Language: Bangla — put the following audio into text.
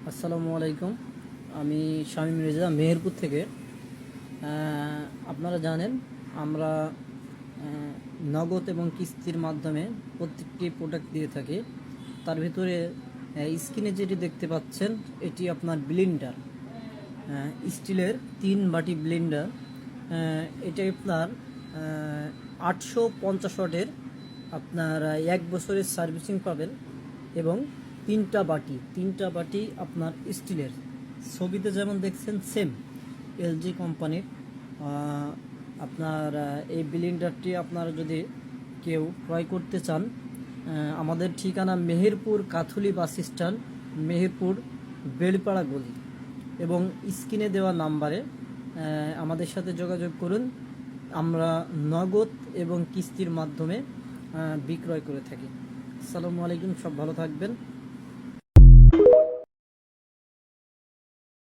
আসসালামু আলাইকুম। আমি শামীম রেজা মেহেরপুর থেকে। আপনারা জানেন আমরা নগদ এবং কিস্তির মাধ্যমে প্রত্যেকটি প্রোডাক্ট দিয়ে থাকি। তার ভিতরে স্ক্রিনে যেটি দেখতে পাচ্ছেন এটি আপনার ব্লেন্ডার, স্টিলের 3 বাটি ব্লেন্ডার। এটা আপনার 850 ওয়াটের। আপনার 1 বছরের সার্ভিসিং পাবেন এবং 3টা বাটি আপনার স্টিলের, ছবিতে যেমন দেখছেন সেম এলজি কোম্পানির। আপনার এই ব্লেন্ডারটি আপনারা যদি কেউ ক্রয় করতে চান, আমাদের ঠিকানা মেহেরপুর কাথুলি বাস স্ট্যান্ড, মেহেরপুর বেলপাড়া গলি, এবং স্ক্রিনে দেওয়া নাম্বারে আমাদের সাথে যোগাযোগ করুন। আমরা নগদ এবং কিস্তির মাধ্যমে বিক্রয় করে থাকি। আসসালামু আলাইকুম, সব ভালো থাকবেন।